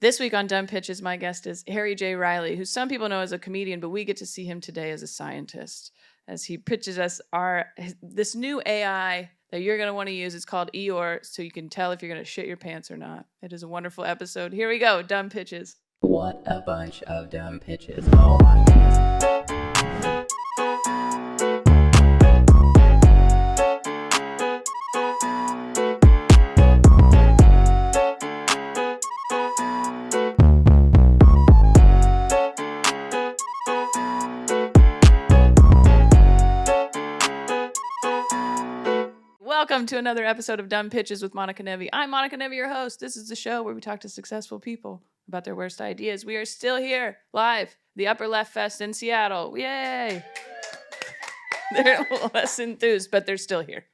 This week on Dumb Pitches, my guest is Harry J. Riley, who some people know as a comedian, but we get to see him today as a scientist as he pitches us this new AI that you're going to want to use. It's called Eeyore, so you can tell if you're going to shit your pants or not. It is a wonderful episode. Here we go, Dumb Pitches. What a bunch of dumb pitches. Oh my goodness. Welcome to another episode of Dumb Pitches with Monica Nevi. I'm Monica Nevi, your host. This is the show where we talk to successful people about their worst ideas. We are still here, live, the Upper Left Fest in Seattle. Yay! They're less enthused, but they're still here.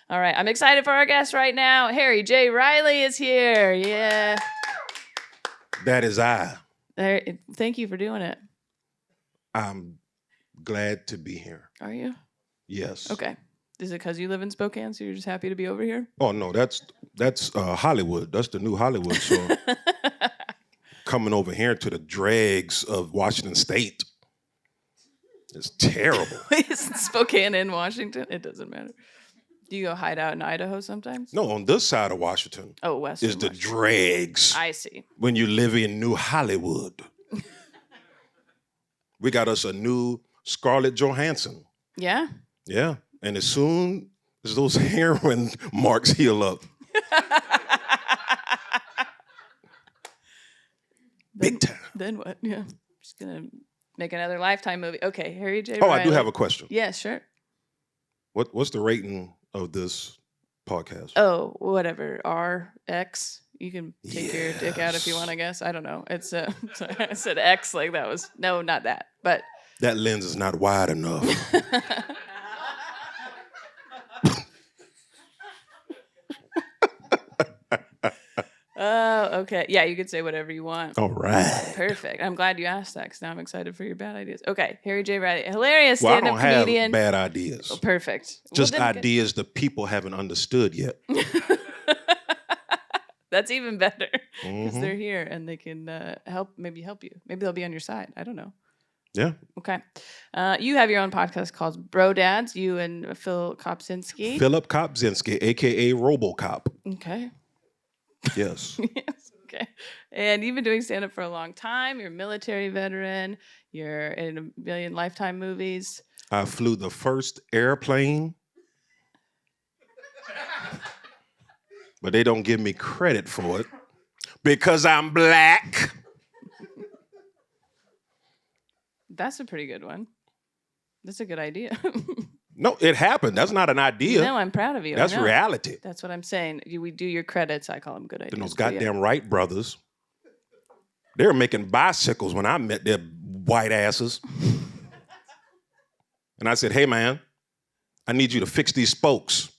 All right, I'm excited for our guest right now. Harry J. Riley is here. Yeah. That is I. Thank you for doing it. I'm glad to be here. Are you? Yes. Okay. Is it because you live in Spokane, so you're just happy to be over here? Oh, no, that's Hollywood. That's the new Hollywood. So coming over here to the dregs of Washington State is terrible. Isn't Spokane in Washington? It doesn't matter. Do you go hide out in Idaho sometimes? No, on this side of Washington west is the dregs. I see. When you live in New Hollywood. We got us a new Scarlett Johansson. Yeah? Yeah. And as soon as those heroin marks heal up, big time. Then what? Yeah. Just going to make another Lifetime movie. Okay, Harry J. Oh, Riley. I do have a question. Yeah, sure. What's the rating of this podcast? Oh, whatever. RX. You can take your dick out if you want, I guess. I don't know. It's sorry, I said X like that was no, not that. But that lens is not wide enough. Oh, okay. Yeah, you could say whatever you want. All right. Perfect. I'm glad you asked that because now I'm excited for your bad ideas. Okay, Harry J. Riley, hilarious Well, I stand-up don't comedian. have bad ideas. Oh, perfect. Just Well, ideas the people haven't understood yet. That's even better because Mhm. they're here and they can help you. Maybe they'll be on your side. I don't know. Yeah. Okay. You have your own podcast called Bro Dads, you and Phil Kopsinski. Philip Kopzinski, a.k.a. RoboCop. Okay. Yes. Yes. Okay. And you've been doing stand-up for a long time. You're a military veteran. You're in a million Lifetime movies. I flew the first airplane, but they don't give me credit for it because I'm black. That's a pretty good one. That's a good idea. No, it happened. That's not an idea. No, I'm proud of you. That's reality. That's what I'm saying. We do your credits. I call them good ideas. And those goddamn Wright brothers, they were making bicycles when I met their white asses. And I said, hey, man, I need you to fix these spokes.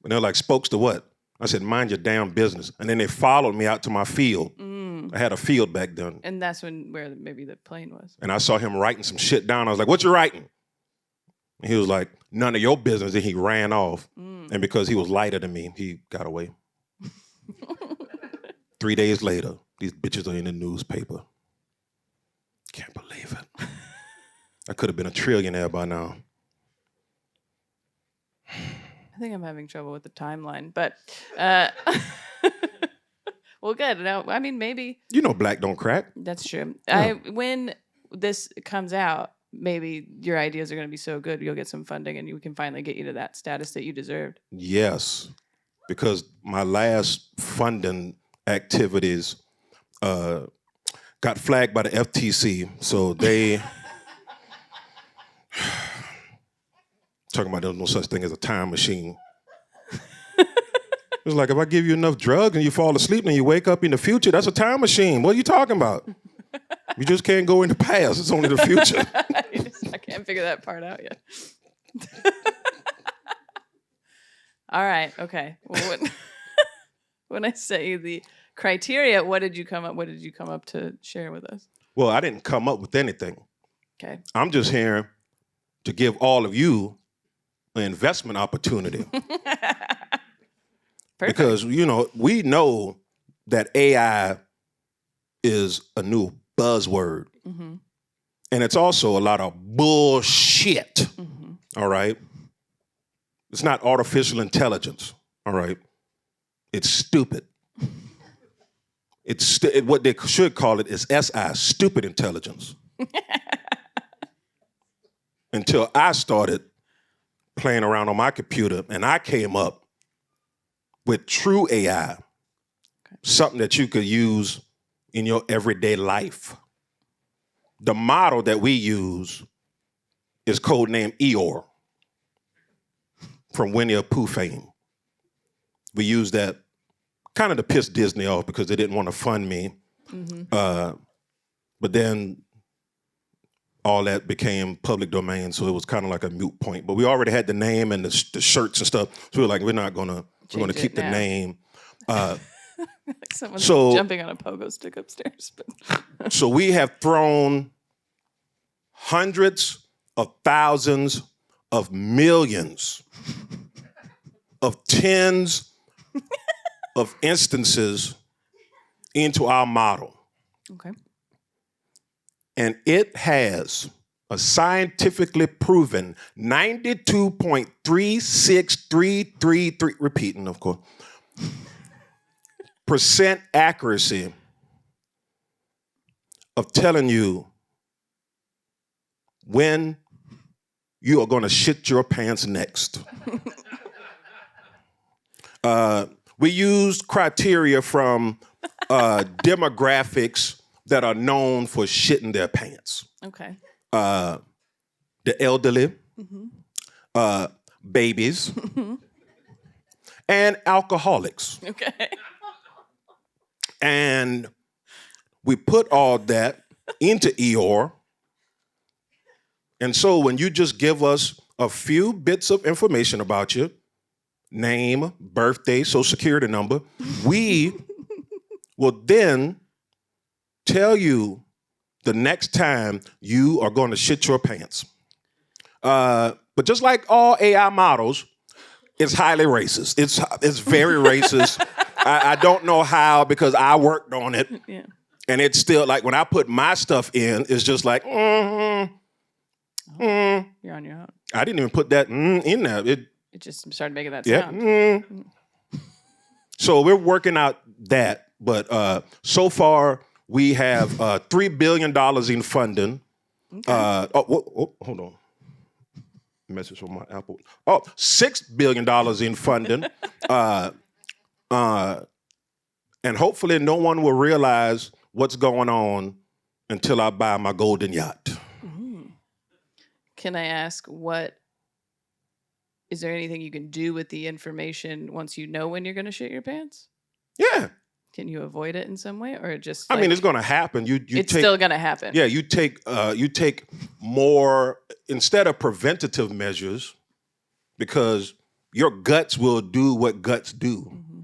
And they're like, spokes to what? I said, mind your damn business. And then they followed me out to my field. I had a field back then. And that's where maybe the plane was. And I saw him writing some shit down. I was like, what you writing? And he was like, none of your business. And he ran off. And because he was lighter than me, he got away. 3 days later, these bitches are in the newspaper. Can't believe it. I could have been a trillionaire by now. I think I'm having trouble with the timeline, but well, good. No, I mean, maybe. You know black don't crack. That's true. Yeah. When this comes out, maybe your ideas are going to be so good, you'll get some funding and we can finally get you to that status that you deserved. Yes, because my last funding activities got flagged by the FTC, so they talking about there's no such thing as a time machine. It's like if I give you enough drugs and you fall asleep and you wake up in the future, that's a time machine. What are you talking about? You just can't go in the past. It's only the future. I can't figure that part out yet. All right. Okay. Well, when I say the criteria, what did you come up to share with us? Well, I didn't come up with anything. Okay. I'm just here to give all of you an investment opportunity. Perfect. Because, we know that AI is a new buzzword. Mm-hmm. And it's also a lot of bullshit. Mm-hmm. All right? It's not artificial intelligence. All right? It's stupid. What they should call it is SI, stupid intelligence. Until I started playing around on my computer and I came up with true AI, something that you could use in your everyday life. The model that we use is codenamed Eeyore from Winnie the Pooh fame. We use that kind of to piss Disney off because they didn't want to fund me. Mm-hmm. But then all that became public domain, so it was kind of like a moot point. But we already had the name and the shirts and stuff, so we were like, we're gonna keep the name. Like someone's jumping on a pogo stick upstairs. But so we have thrown hundreds of thousands of millions of tens of instances into our model. Okay. And it has a scientifically proven 92.36333, repeating, of course, percent accuracy of telling you when you are going to shit your pants next. We used criteria from demographics that are known for shitting their pants. Okay. The elderly, babies, and alcoholics. Okay. And we put all that into Eeyore. And so when you just give us a few bits of information about you, name, birthday, social security number, we will then tell you the next time you are going to shit your pants. But just like all AI models, it's highly racist. It's very racist. I don't know how because I worked on it. Yeah. And it's still like when I put my stuff in, it's just like, You're on your own. I didn't even put that in there. It just started making that sound. So we're working out that. But so far, we have $3 billion in funding. Okay. Hold on. Message from my Apple. $6 billion in funding. And hopefully no one will realize what's going on until I buy my golden yacht. Can I ask is there anything you can do with the information once you know when you're going to shit your pants? Yeah. Can you avoid it in some way, or just? I mean, it's going to happen. It's still going to happen. Yeah, you take more instead of preventative measures, because your guts will do what guts do. Mm-hmm.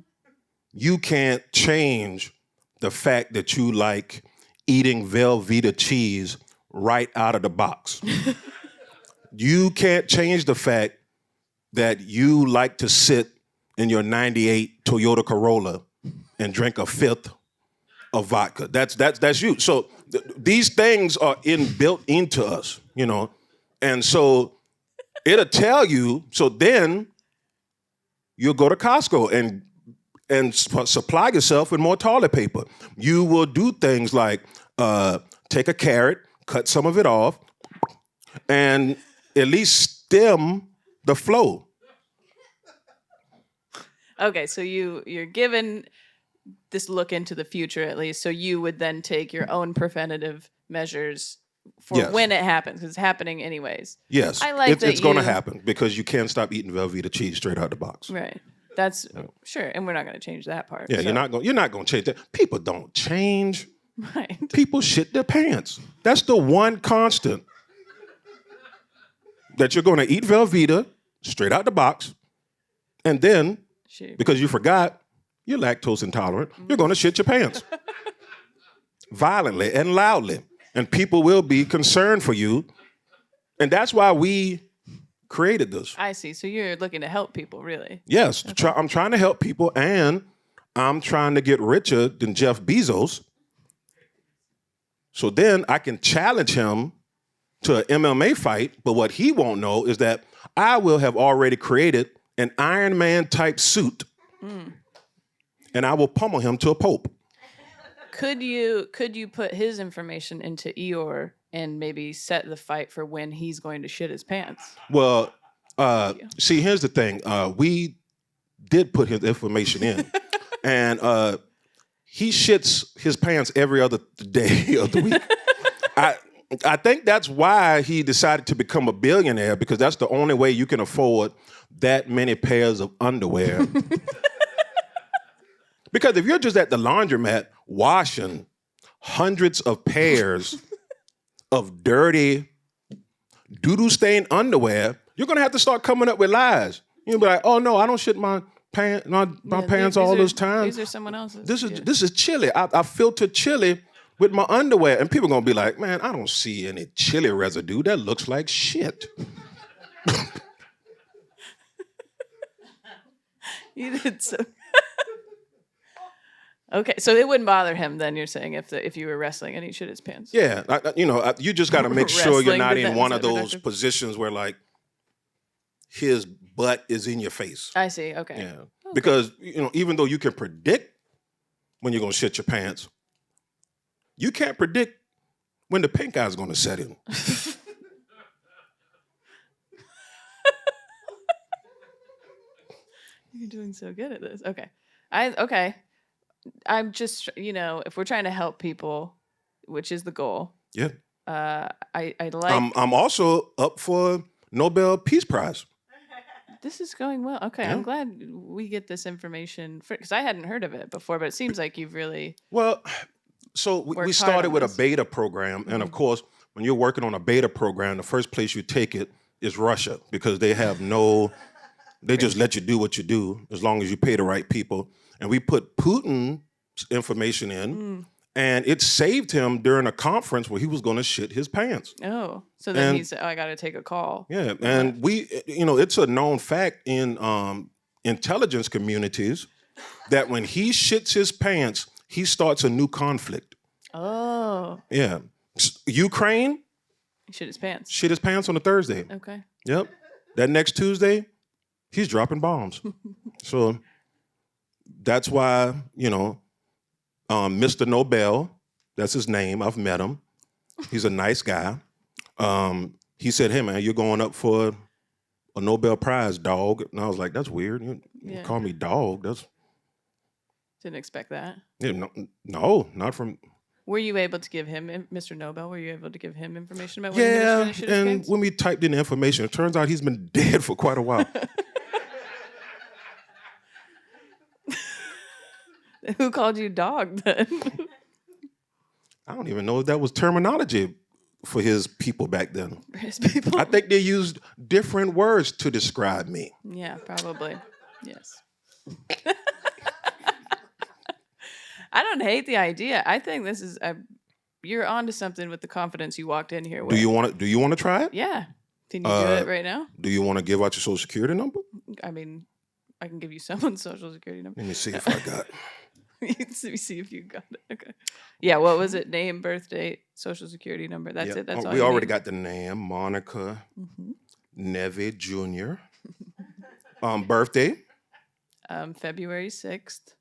You can't change the fact that you like eating Velveeta cheese right out of the box. You can't change the fact that you like to sit in your 98 Toyota Corolla and drink a fifth of vodka. That's you. So these things are built into us, you know. And so it'll tell you, so then you'll go to Costco and supply yourself with more toilet paper. You will do things like take a carrot, cut some of it off, and at least stem the flow. Okay, so you're given this look into the future at least, so you would then take your own preventative measures for when it happens, because it's happening anyways. Yes, I like it's going to happen because you can't stop eating Velveeta cheese straight out the box. Right. That's sure, and we're not going to change that part. Yeah, so. You're not going to change that. People don't change. Right. People shit their pants. That's the one constant. That you're going to eat Velveeta straight out the box, and then because you forgot you're lactose intolerant, you're going to shit your pants violently and loudly, and people will be concerned for you, and that's why we created this. I see. So you're looking to help people, really? Yes, okay. I'm trying to help people, and I'm trying to get richer than Jeff Bezos So then I can challenge him to an MMA fight, but what he won't know is that I will have already created an Iron Man type suit, and I will pummel him to a pulp. Could you put his information into Eeyore and maybe set the fight for when he's going to shit his pants? Well, see, here's the thing. We did put his information in, and he shits his pants every other day of the week. I think that's why he decided to become a billionaire, because that's the only way you can afford that many pairs of underwear. Because if you're just at the laundromat washing hundreds of pairs of dirty, doodle-stained underwear, you're going to have to start coming up with lies. You'll be like, oh, no, I don't shit my pants all this time. These are someone else's. This is chili. I filtered chili with my underwear. And people are going to be like, man, I don't see any chili residue. That looks like shit. You did so. Okay, so it wouldn't bother him then, you're saying, if you were wrestling and he shit his pants? Yeah, you just got to make sure you're not in one of those productive. positions where, like, his butt is in your face. I see, okay. Yeah, because, even though you can predict when you're going to shit your pants, you can't predict when the pink eye's going to set in. You're doing so good at this. Okay. Okay. I'm just, if we're trying to help people, which is the goal. Yeah. I like. I'm also up for Nobel Peace Prize. This is going well. Okay, Yeah. I'm glad we get this information because I hadn't heard of it before, but it seems like you've really. Well, so we Worked started hard on with a this. beta program, and of course, when you're working on a beta program, the first place you take it is Russia, because they have they just let you do what you do as long as you pay the right people. And we put Putin's information in, and it saved him during a conference where he was going to shit his pants. Oh, so then And- he said, I got to take a call. Yeah, and it's a known fact in intelligence communities that when he shits his pants, he starts a new conflict. Oh, Yeah. Ukraine he shit his pants. shit his pants on a Thursday. Okay. Yep. That next Tuesday, he's dropping bombs. So that's why, Mr. Nobel, that's his name. I've met him. He's a nice guy. He said, hey, man, you're going up for a Nobel Prize, dog. And I was like, that's weird. You Yeah. call me dog. That's Didn't expect that. no, not from. Were you able to give him, Mr. Nobel, were you able to give him information about when he was Yeah, going to shit his and pants? when we typed in the information, it turns out he's been dead for quite a while. Who called you dog then? I don't even know if that was terminology for his people back then. His people? I think they used different words to describe me. Yeah, probably. Yes. I don't hate the idea. I think this is you're onto something with the confidence you walked in here with. Do you want to try it? Yeah. Can you do it right now? Do you want to give out your social security number? I mean, I can give you someone's social security number. Let me see if I got it. You can see if you got it. Okay. Yeah, what was it? Name, birth date, social security number. That's Yeah. it. That's all We you already need. got the name, Monica Nevi Jr. Birthday. February 6th.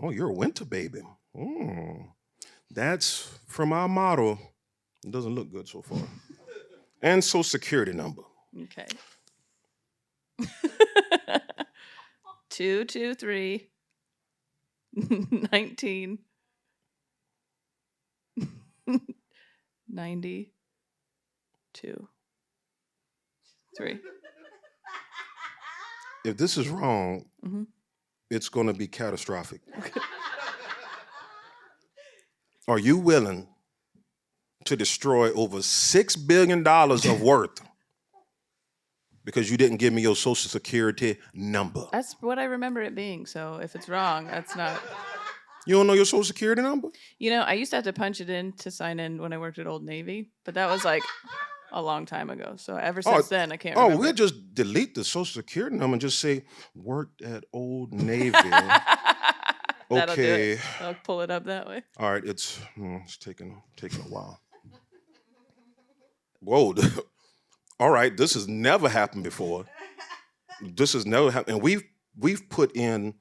Oh, you're a winter baby. That's from our model. It doesn't look good so far. And social security number. Okay. 223 19 92 3. If this is wrong, Mhm. it's going to be catastrophic. Are you willing to destroy over $6 billion of worth because you didn't give me your social security number? That's what I remember it being. So if it's wrong, that's not. You don't know your social security number? I used to have to punch it in to sign in when I worked at Old Navy, but that was like a long time ago. So ever since then, I can't remember. We'll just delete the social security number and just say, worked at Old Navy That'll do Okay. it. I'll pull it up that way. All right, it's taking a while. Whoa. All right, this has never happened before. This has never happened. And we've put in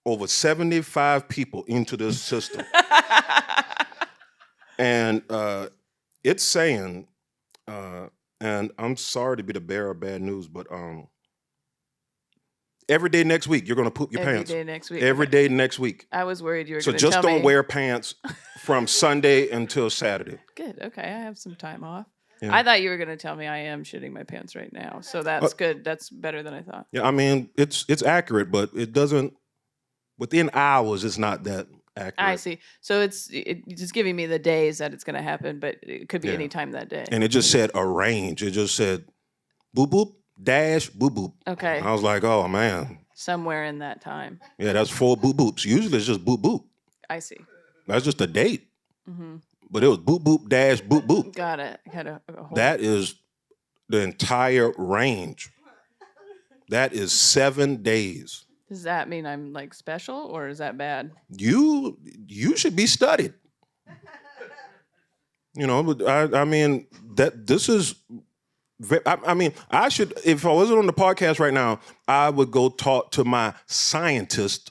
over 75 people into this system. And it's saying, and I'm sorry to be the bearer of bad news, but every day next week, you're going to poop your pants. Every day next week. Every day next week. I was worried you were So going to tell just me. don't wear pants from Sunday until Saturday. Good. Okay. I have some time off. Yeah. I thought you were going to tell me I am shitting my pants right now. So that's good. That's better than I thought. Yeah, I mean, it's accurate, but it doesn't, within hours, it's not that accurate. I see. So it's just giving me the days that it's going to happen, but it could be Yeah. any time that day. And it just said arrange. It just said boop, boop, dash, boop, boop. Okay. I was like, oh, man. Somewhere in that time. Yeah, that's 4 boop, boops. Usually it's just boop, boop. I see. That's just a date. Mm-hmm. But it was boop, boop, dash, boop, boop. Got it. Got a whole... That is the entire range. That is 7 days. Does that mean I'm like special or is that bad? You should be studied. You know, but I mean, that this is, I mean, I should, if I wasn't on the podcast right now, I would go talk to my scientist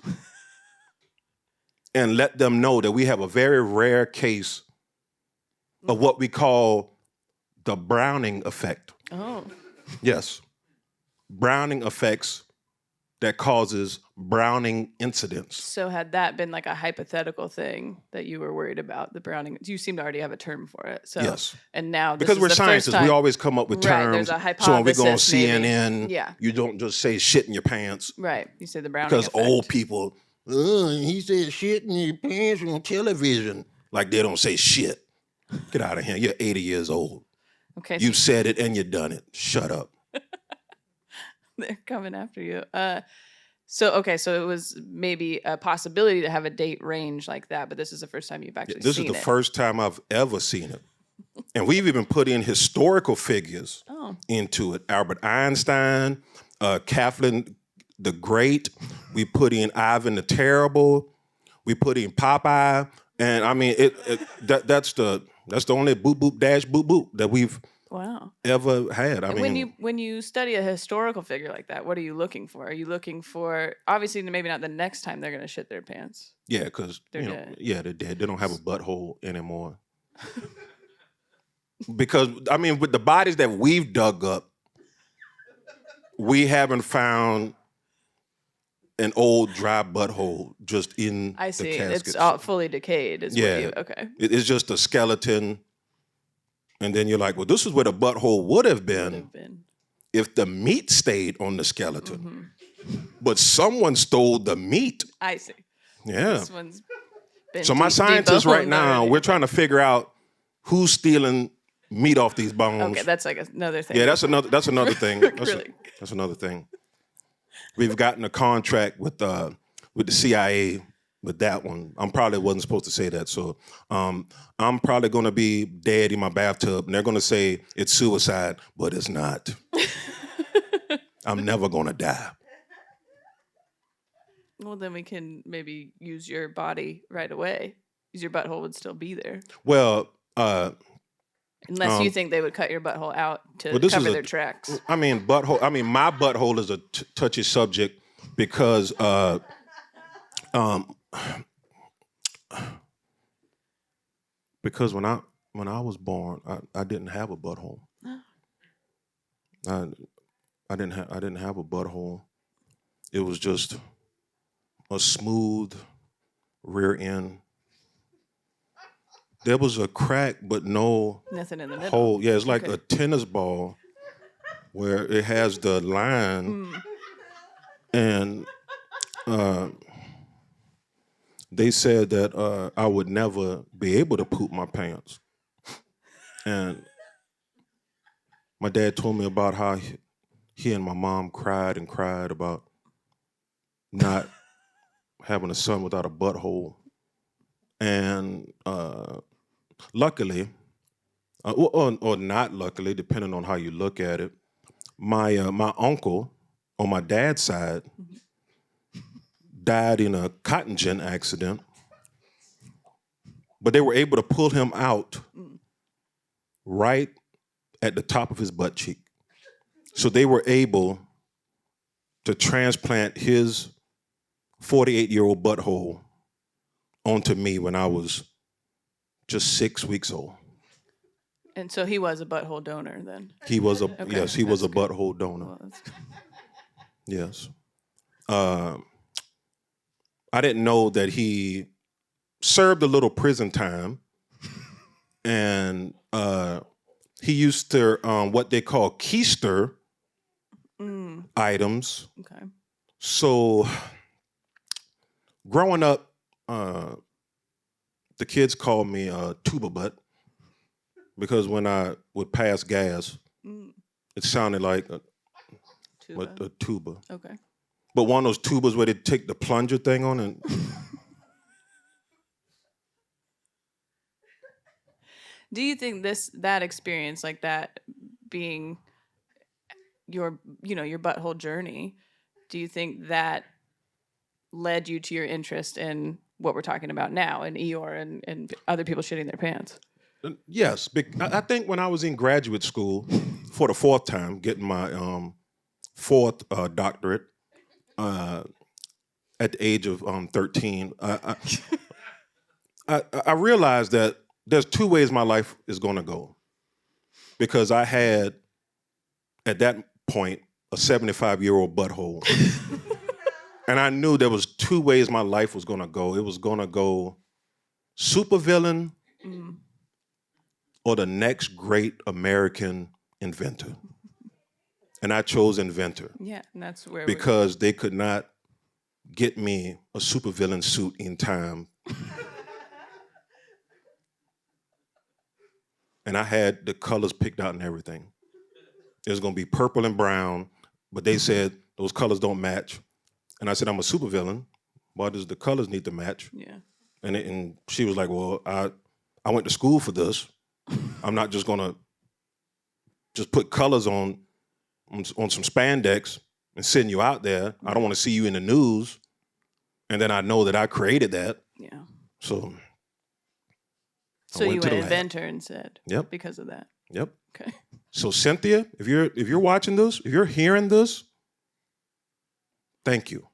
and let them know that we have a very rare case of what we call the Browning effect. Oh. Yes. Browning effects that causes Browning incidents. So had that been like a hypothetical thing that you were worried about, the Browning, you seem to already have a term for it. So, Yes. And now this Because is we're the first scientists, time. we always come up with Right, terms. there's a So when we go on hypothesis, maybe. CNN, Yeah. you don't just say shit in your pants. Right. You say the Browning Because effect. old people, he said shit in your pants on television. Like they don't say shit. Get out of here. You're 80 years old. Okay. You've said it and you've done it. Shut up. They're coming after you. So it was maybe a possibility to have a date range like that, but this is the first time you've actually This seen is the it. first time I've ever seen it. And we've even put in historical figures into it. Albert Einstein, Catherine the Great. We put in Ivan the Terrible. We put in Popeye. And I mean, that's the only boop boop dash boop boop that we've ever had. I And mean, when you study a historical figure like that, what are you looking for? Are you looking for, obviously maybe not the next time they're going to shit their pants? yeah, because They're dead. yeah, they're dead. They don't have a butthole anymore. Because I mean, with the bodies that we've dug up, we haven't found an old dry butthole just in I see. the caskets. It's all fully decayed. Is Yeah. what you, okay. It's just a skeleton. And then you're like, well, this is where the butthole would have been if the meat stayed on the skeleton. Mm-hmm. But someone stole the meat. I see. Yeah. This one's been So my scientists right deboned now, already. we're trying to figure out who's stealing meat off these bones. Okay, that's like another thing. Yeah, that's another thing. Really? That's another thing. We've gotten a contract with the CIA with that one. I probably wasn't supposed to say that. So I'm probably going to be dead in my bathtub, and they're going to say it's suicide, but it's not. I'm never going to die. Well, then we can maybe use your body right away. Because your butthole would still be there. Well, unless you think they would cut your butthole out to well, this cover is their tracks. I mean, butthole. I mean, my butthole is a touchy subject because when I was born, I didn't have a butthole. I didn't have a butthole. It was just a smooth rear end. There was a crack, but no Nothing in the middle. hole. Yeah, it's like Okay. a tennis ball where it has the line, and they said that I would never be able to poop my pants. And my dad told me about how he and my mom cried and cried about not having a son without a butthole. And luckily, or not luckily, depending on how you look at it, my uncle on my dad's side, died in a cotton gin accident, but they were able to pull him out right at the top of his butt cheek. So they were able to transplant his 48-year-old butthole onto me when I was just 6 weeks old. And so he was a butthole donor then. He was a Okay, yes, he was a that's good. butthole donor. Well, that's Yes. I didn't know that he served a little prison time, and he used to what they call keister items. okay. So growing up, the kids called me tuba butt because when I would pass gas, it sounded like a tuba. Okay. But one of those tubas where they take the plunger thing on and Do you think that experience like that being your your butthole journey, do you think that led you to your interest in what we're talking about now in Eeyore and other people shitting their pants? yes, I think when I was in graduate school for the fourth time, getting my fourth doctorate at the age of 13, I realized that there's two ways my life is going to go, because I had at that point a 75-year-old butthole, and I knew there was two ways my life was going to go. It was going to go supervillain or the next great American inventor. And I chose inventor. Yeah, and that's where because they could not get me a supervillain suit in time. And I had the colors picked out and everything. It was going to be purple and brown, but they said those colors don't match. And I said, I'm a supervillain. Why does the colors need to match? Yeah. And she was like, well, I went to school for this. I'm not just going to just put colors on some spandex and send you out there. I don't want to see you in the news. And then I know that I created that. Yeah. So you went went to the inventor instead. Yep. Because of that. Yep. Okay. So Cynthia, if you're watching this, if you're hearing this, thank you.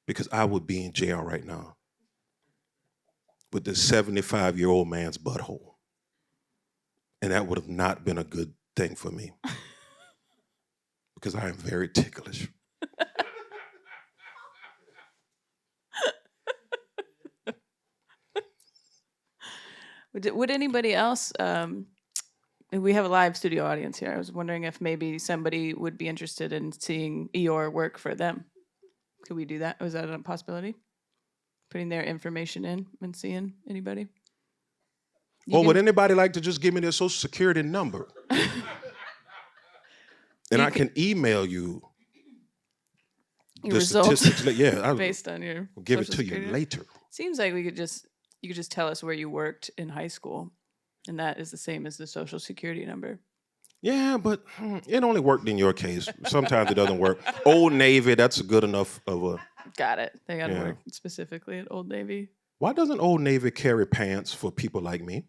Because I would be in jail right now with this 75-year-old man's butthole. And that would have not been a good thing for me. Because I am very ticklish. Would anybody else, we have a live studio audience here. I was wondering if maybe somebody would be interested in seeing Eeyore work for them. Could we do that? Was that a possibility? Putting their information in and seeing anybody? Would anybody like to just give me their social security number? And I can email you your the results statistics. Yeah, I'll based on your give it social to security you later. Seems like you could just tell us where you worked in high school, and that is the same as the social security number. Yeah, but it only worked in your case. Sometimes it doesn't work. Old Navy, that's good enough of a... Got it. They got to work specifically at Old Navy. Why doesn't Old Navy carry pants for people like me?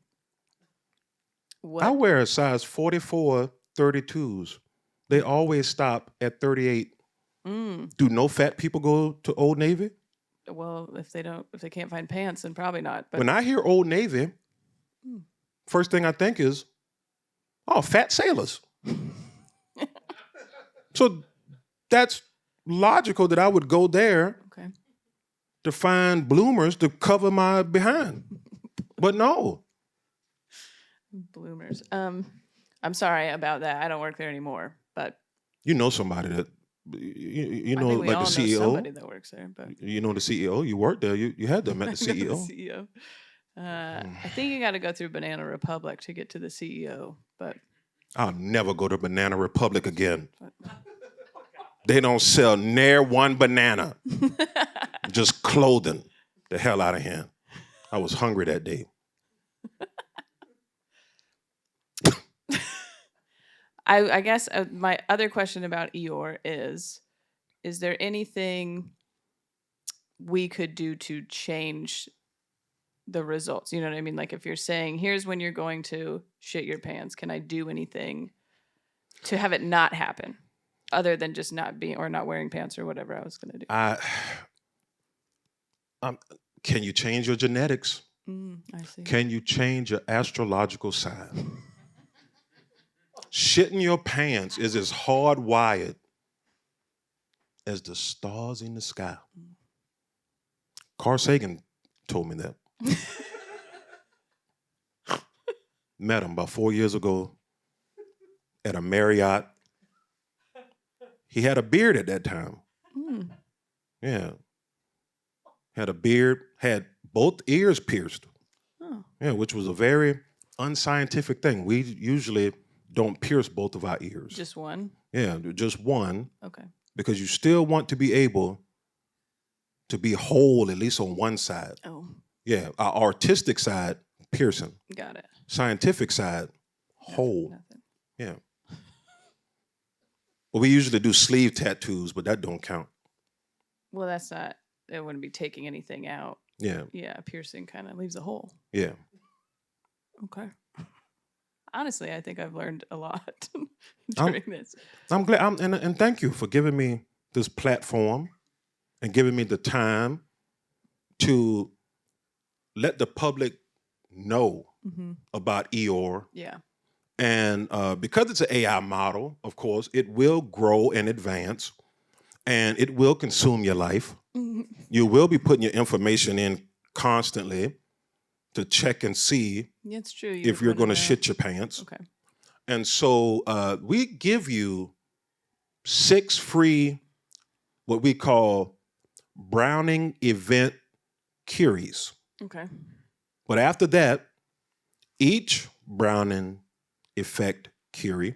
What? I wear a size 44 32s. They always stop at 38. Do no fat people go to Old Navy? Well, if they can't find pants, then probably not. But When I hear Old Navy, first thing I think is, oh, fat sailors. So that's logical that I would go there okay. to find bloomers to cover my behind. But no. Bloomers. I'm sorry about that. I don't work there anymore. But You know somebody that, you know, I think we like all the know CEO. somebody that works there. But You know the CEO. You worked there. You had them at the I know CEO. the CEO. I think you got to go through Banana Republic to get to the CEO. But I'll never go to Banana Republic again. They don't sell near one banana. Just clothing. The hell out of here. I was hungry that day. I guess my other question about Eeyore is there anything we could do to change the results. You know what I mean? Like if you're saying, here's when you're going to shit your pants, can I do anything to have it not happen other than just not being or not wearing pants or whatever I was going to do? Can you change your genetics? I see. Can you change your astrological sign? Shitting your pants is as hardwired as the stars in the sky. Carl Sagan told me that. Met him about 4 years ago at a Marriott. He had a beard at that time. Yeah. Had a beard, had both ears pierced. Oh. Yeah, which was a very unscientific thing. We usually don't pierce both of our ears. Just one? Yeah, just one. Okay. Because you still want to be able to be whole, at least on one side. Oh. Yeah, our artistic side, piercing. Got it. Scientific side, whole. Nothing. Yeah. Well, we usually do sleeve tattoos, but that don't count. Well, that's not, it wouldn't be taking anything out. Yeah. Yeah, piercing kind of leaves a hole. Yeah. Okay. Honestly, I think I've learned a lot during this. I'm glad, and thank you for giving me this platform and giving me the time to let the public know about Eeyore. Yeah. And because it's an AI model, of course, it will grow and advance, and it will consume your life. You will be putting your information in constantly to check and see it's true. if you're going to shit your pants. Okay. And so we give you 6 free, what we call Browning event curies. Okay. But after that, each Browning effect curie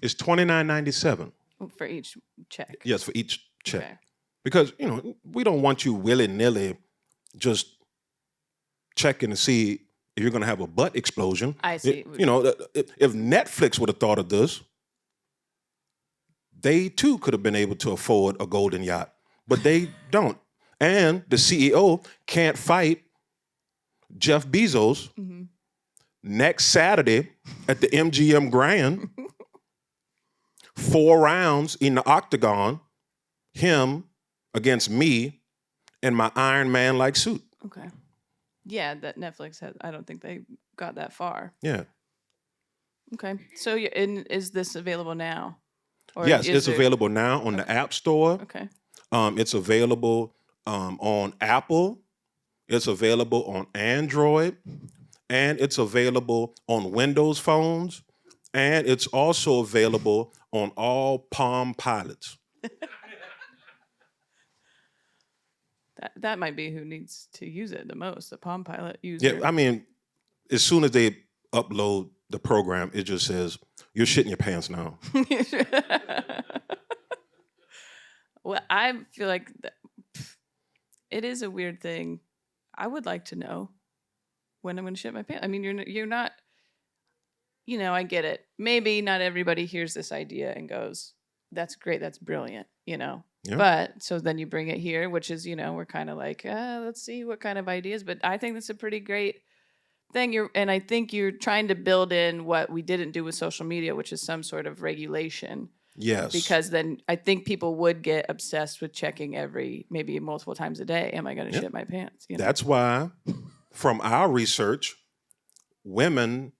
is $29.97. For each check. Yes, for each check. Okay. Because, we don't want you willy-nilly just checking to see if you're going to have a butt explosion. I see. If Netflix would have thought of this, they too could have been able to afford a golden yacht, but they don't. And the CEO can't fight Jeff Bezos next Saturday at the MGM Grand. 4 rounds in the octagon, him against me and my Iron Man-like suit. Okay. Yeah, that Netflix has. I don't think they got that far. Yeah. Okay. So, is this available now? Or yes, it's available now on the App Store. Okay. It's available on Apple. It's available on Android. And it's available on Windows phones. And it's also available on all Palm Pilots. That might be who needs to use it the most, the Palm Pilot user. Yeah, I mean, as soon as they upload the program, it just says, you're shitting your pants now. Well, I feel like it is a weird thing. I would like to know when I'm going to shit my pants. I mean, you're not, I get it. Maybe not everybody hears this idea and goes, that's great, that's brilliant, Yeah. But so then you bring it here, which is, we're kind of like, let's see what kind of ideas. But I think that's a pretty great thing. And I think you're trying to build in what we didn't do with social media, which is some sort of regulation. Yes. Because then I think people would get obsessed with checking maybe multiple times a day. Am I going to shit my pants? That's why, from our research, women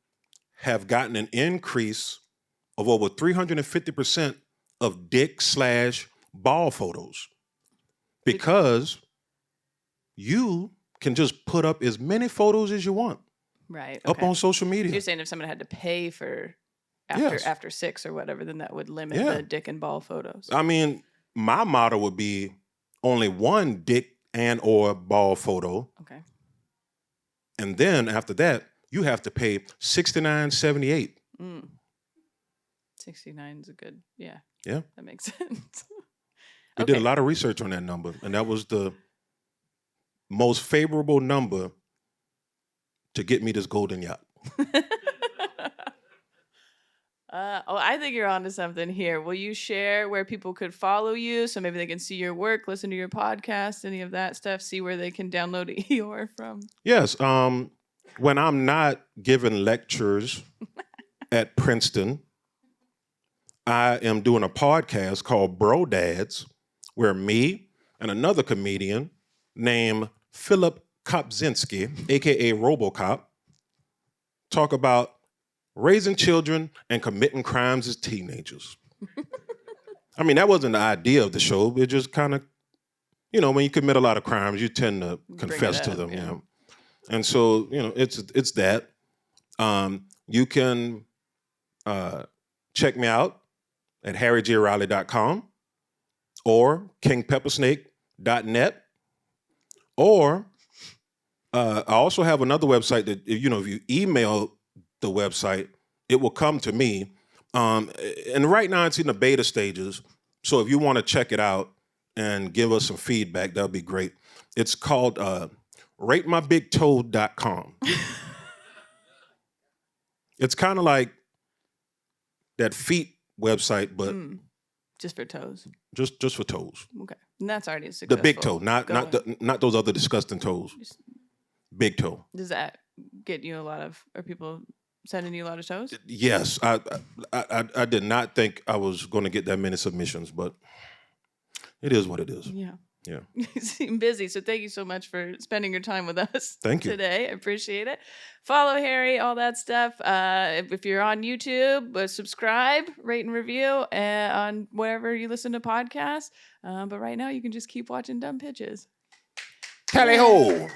have gotten an increase of over 350% of dick/ball photos, because you can just put up as many photos as you want. Right. Up on social media. So you're saying if someone had to pay for after 6 or whatever, then that would limit the dick and ball photos. I mean, my motto would be only one dick and or ball photo. Okay. And then after that, you have to pay $69.78. 69 is a good, yeah. Yeah. That makes sense. We did a lot of research on that number, and that was the most favorable number to get me this golden yacht. I think you're onto something here. Will you share where people could follow you so maybe they can see your work, listen to your podcast, any of that stuff, see where they can download Eeyore from? Yes. When I'm not giving lectures at Princeton, I am doing a podcast called Bro Dads, where me and another comedian named Philip Kopzinski, aka RoboCop, talk about raising children and committing crimes as teenagers. I mean, that wasn't the idea of the show. It just kind of, when you commit a lot of crimes, you tend to confess to them. Yeah. And so, it's that. You can check me out at harryjriley.com or kingpeppersnake.net. Or I also have another website that, if you email the website, it will come to me. And right now it's in the beta stages. So if you want to check it out and give us some feedback, that would be great. It's called ratemybigtoe.com. It's kind of like that feet website, but just for toes. Just for toes. Okay. And that's already a successful. The big toe, not those other disgusting toes. Big toe. Does that get you are people sending you a lot of toes? Yes. I did not think I was going to get that many submissions, but it is what it is. Yeah. Yeah. You seem busy, so thank you so much for spending your time with us. Thank you. Today. I appreciate it. Follow Harry, all that stuff. If you're on YouTube, subscribe, rate and review on wherever you listen to podcasts. But right now, you can just keep watching Dumb Pitches. Tally ho!